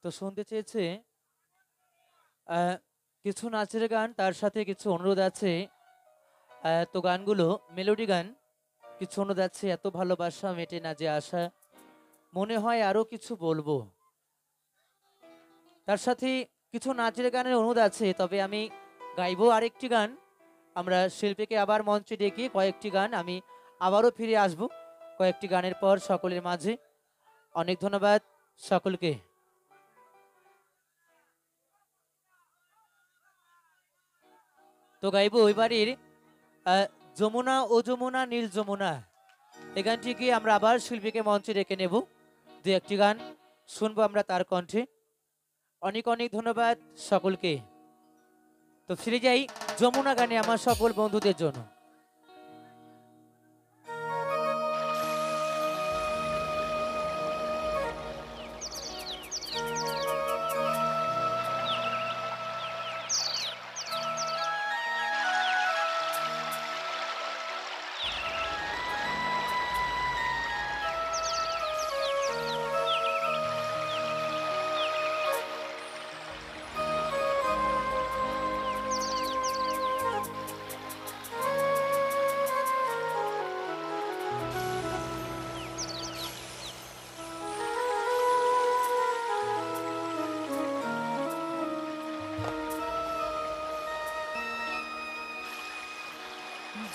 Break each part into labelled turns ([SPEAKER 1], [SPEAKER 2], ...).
[SPEAKER 1] তো শুনতে চেয়েছে আহ, কিছু নাচের গান, তার সাথে কিছু অনুরোধ আছে। তো গানগুলো মেলোডি গান, কিছু অনুরোধ আছে। এত ভালোবাসা মেটে না যে আশা, মনে হয় আরো কিছু বলবো। তার সাথে কিছু নাচের গানের অনুরোধ আছে, তবে আমি গাইবো আরেকটি গান। আমরা শিল্পীকে আবার মঞ্চে ডেকে কয়েকটি গান আমি আবারও ফিরে আসব কয়েকটি গানের পর সকলের মাঝে। অনেক ধন্যবাদ সকলকে। তো গাইবো ওই বাড়ির আহ, যমুনা ও যমুনা নীল যমুনা, এই গানটিকে আমরা আবার শিল্পীকে মঞ্চে ডেকে নেব। দু একটি গান শুনবো আমরা তার কণ্ঠে। অনেক অনেক ধন্যবাদ সকলকে। তো ফিরে যাই যমুনা গানে আমার সকল বন্ধুদের জন্য।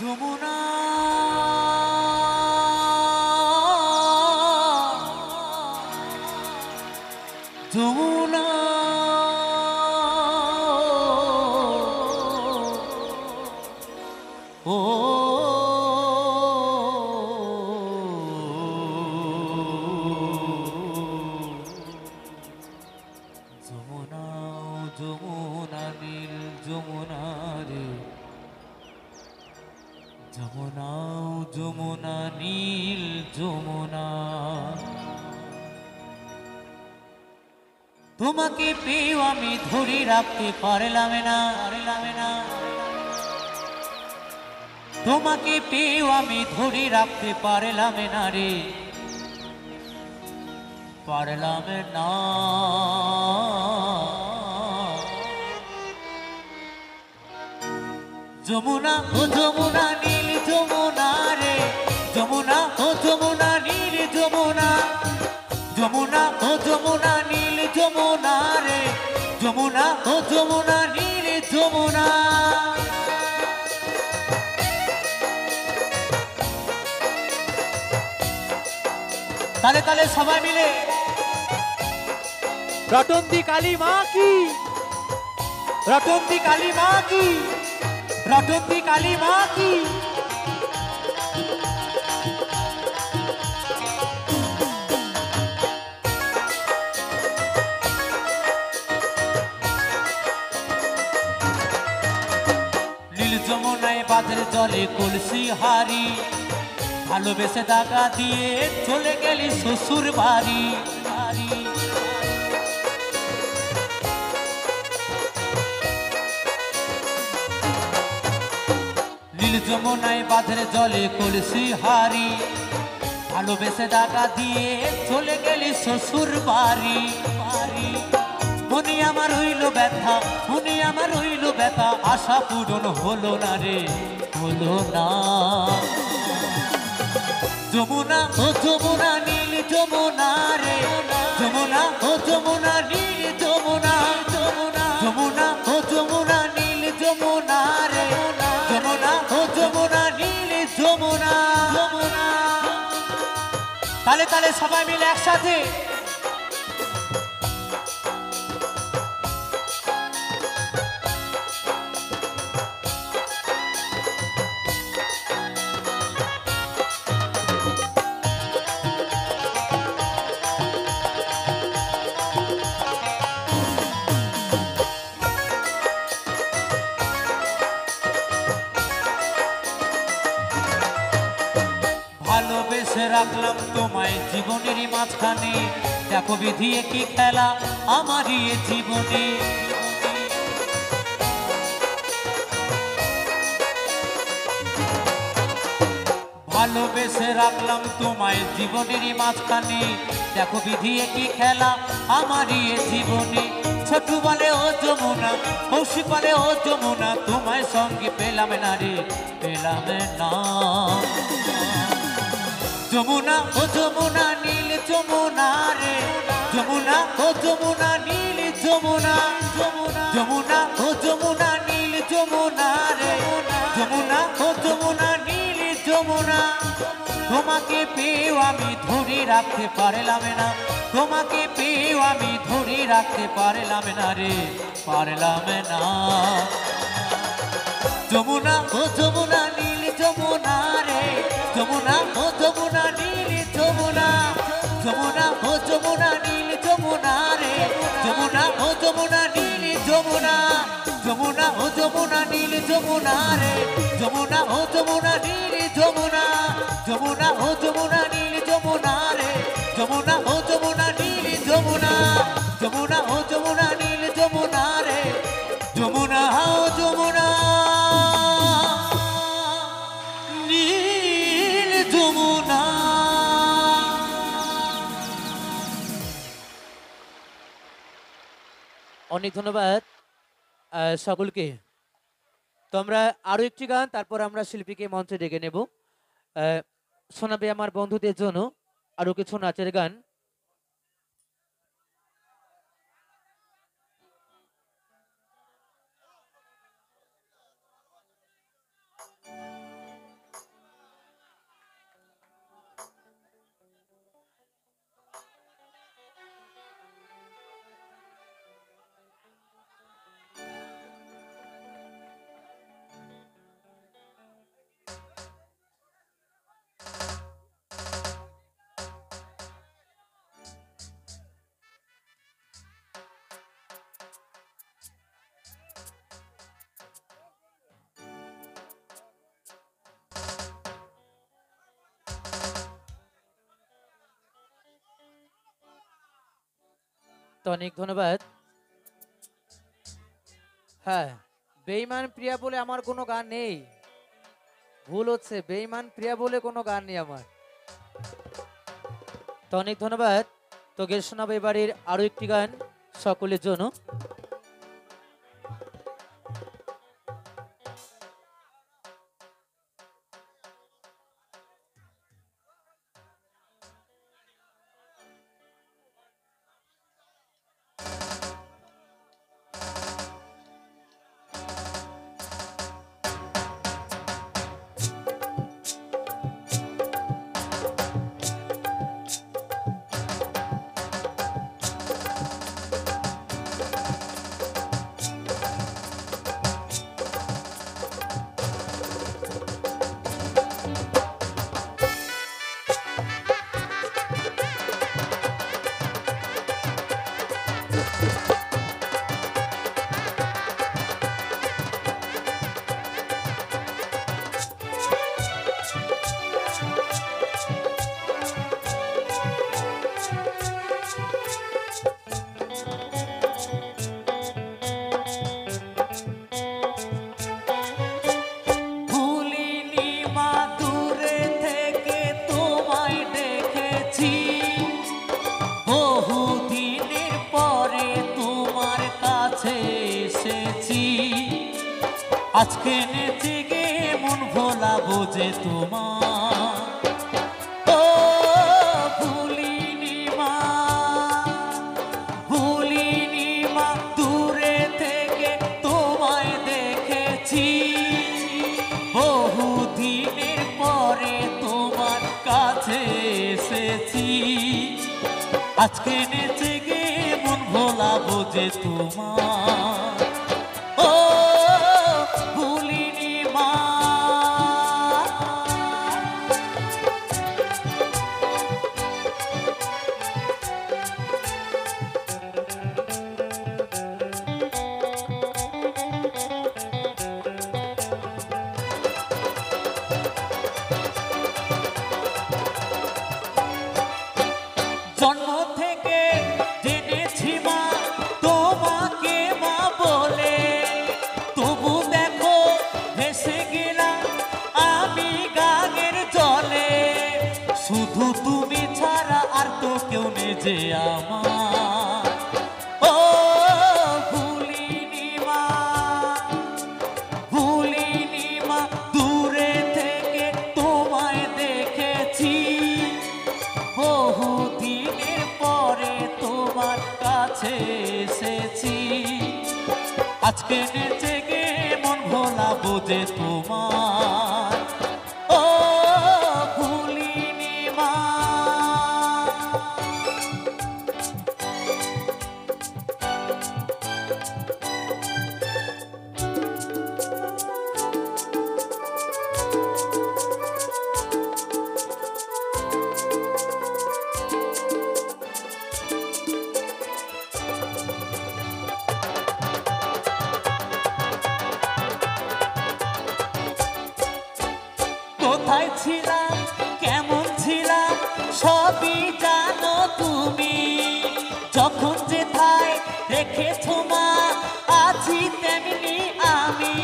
[SPEAKER 2] যমুনা যমুনা ও যমুনা যমুনা নীল যমুনা রে, যমুনা যমুনা নীল যমুনা। তোমাকে পেয়েও আমি ধরে রাখতে পারলাম না, তোমাকে পেয়েও আমি ধরে রাখতে পারলাম না রে, পারলাম না। যমুনা ও যমুনা নীল যমুনা রে, যমুনা ও যমুনা নীল যমুনা, যমুনা ও যমুনা নীল যমুনা রে, যমুনা ও যমুনা নীল যমুনা। তালে তালে সবাই মিলে
[SPEAKER 1] রটন্তি কালী মা কি,
[SPEAKER 2] রটন্তি কালী মা কি, রটন্তি কালী মা কি। নীল যমুনায় বাঁধের জলে কলসি হারি, ভালোবেসে দাগা দিয়ে চলে গেলি শ্বশুর বাড়ি। নীল যমুনায় বাঁধের জলে কলসি হারি, ভালোবেসে দাগা দিয়ে চলে গেলি শ্বশুর বাড়ি। মনে আমার হইল ব্যথা, মনে আমার হইল ব্যথা, আশা পূরণ হলো না রে, হলো না। যমুনা ও যমুনা নীল যমুনা রে, যমুনা ও যমুনা নীল যমুনা, যমুনা ও যমুনা নীল যমুনা রে, যমুনা ও যমুনা নীল যমুনা। তালে তালে সবাই মিলে একসাথে ভালোবেসে রাখলাম তোমায় জীবনেরই মাঝখানে, দেখো বিধিয়ে কি খেলা আমারই এ জীবনে। ভালোবেসে রাখলাম তোমায় জীবনেরই মাঝখানে, দেখো বিধি কি খেলা আমারই এ জীবনে। ছোট বলে ও যমুনা, কৌশিক বলে ও যমুনা, তোমায় সঙ্গে পেলাম না রে, পেলাম না। যমুনা ও যমুনা নীল যমুনা রে, যমুনা ও যমুনা নীল যমুনা, যমুনা ও যমুনা নীল যমুনা রে, যমুনা ও যমুনা নীল যমুনা। তোমাকে পেয়েও আমি ধরে রাখতে পারলাম না, তোমাকে পেয়েও আমি ধরে রাখতে পারলাম না রে, পারলাম না। যমুনা ও যমুনা নীল যমুনা রে, যমুনা ও যমুনা নীল যমুনা, যমুনা ও যমুনা নীল যমুনা রে, যমুনা ও যমুনা নীল যমুনা, যমুনা ও যমুনা নীল যমুনা রে, যমুনা ও যমুনা নীল যমুনা, যমুনা ও যমুনা নীল যমুনা রে, যমুনা ও যমুনা নীল যমুনা, যমুনা ও যমুনা নীল যমুনা রে, যমুনা ও যমুনা নীল যমুনা।
[SPEAKER 1] অনেক ধন্যবাদ সকলকে। তো আমরা আরো একটি গান, তারপর আমরা শিল্পীকে মঞ্চে ডেকে নেব। শোনাবে আমার বন্ধুদের জন্য আরো কিছু নাচের গান। তো অনেক ধন্যবাদ। হ্যাঁ, বেঈমান প্রিয়া বলে আমার কোনো গান নেই, ভুল হচ্ছে, বেঈমান প্রিয়া বলে কোনো গান নেই আমার। তো অনেক ধন্যবাদ। তো গেয়ে শোনাবো এবারের আরো একটি গান সকলের জন্য।
[SPEAKER 2] আজকে নেচে গে মন ভোলাবো যে তোমার, ও ভুলিনি মা, ভুলিনি মা, দূরে থেকে তোমায় দেখেছি, বহুদিনের পরে তোমার কাছে এসেছি। আজকে নেচে গে মন ভোলাবো যে তোমার, ও ভুলিনি মা। জন্ম থেকে জেনেছি মা তোমাকে মা যে আমার। ও ভুলিনি মা, ভুলিনি মা, দূরে থেকে তোমায় দেখেছি, বহুদিনের পরে তোমার কাছে এসেছি। আজকে নেচে গে মন ভোলাবো যে তোমার। ও ভুলিনি মা। কোথায় ছিলাম, কেমন ছিলাম, সবই জানো তুমি। যখন যেথায় রেখেছো মা, আছি তেমনি আমি।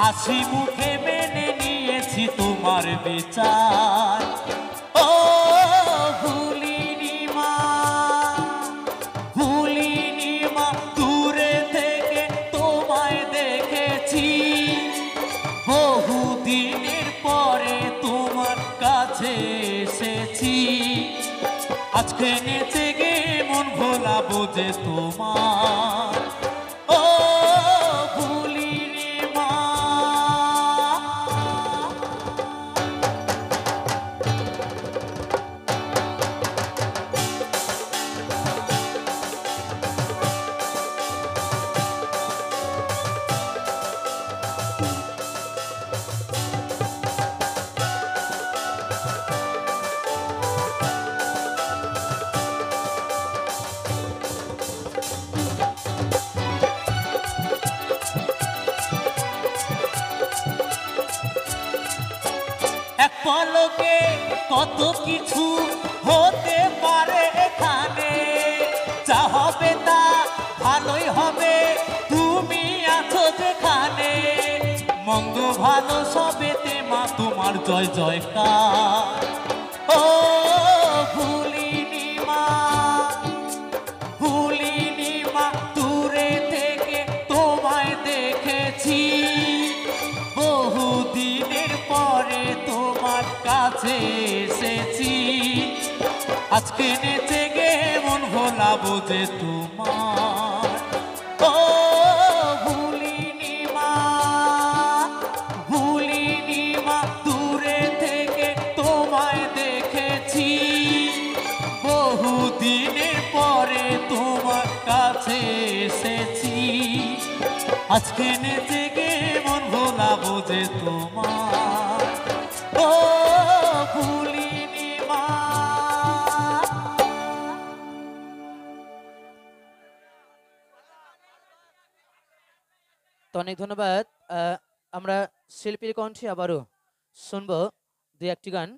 [SPEAKER 2] হাসি মুখে মেনে নিয়েছি তোমার বিচার। ও ভুলিনি মা, ভুলিনি মা, দূরে থেকে তোমায় দেখেছি, বহুদিনের পরে তোমার কাছে এসেছি। আজকে নেচে গে মন ভোলাবো যে তোমার। ও ভুলিনি মা। এক পলকে কত কিছু হতে পারে এখানে, যা হবে তা ভালোই হবে, তুমি আছো যেখানে। মন্দ ভালো সবেতে মা তোমার জয় জয়কার। ও ভুলিনি মা, ভুলিনি মা, দূরে থেকে তোমায় দেখেছি, বহুদিনের পরে তোমার কাছে এসেছি। আজকে নেচে গে মন ভোলাবো যে তোমার। ও ভুলিনি মা, ভুলিনি মা, দূরে থেকে তোমায় দেখেছি, বহুদিনের পরে তোমার কাছে এসেছি। আজকে নেচে গে মন ভোলাবো যে তোমার। ও ভুলিনি মা।
[SPEAKER 1] তো অনেক ধন্যবাদ। আমরা শিল্পীর কণ্ঠে আবারও শুনবো দু একটি গান।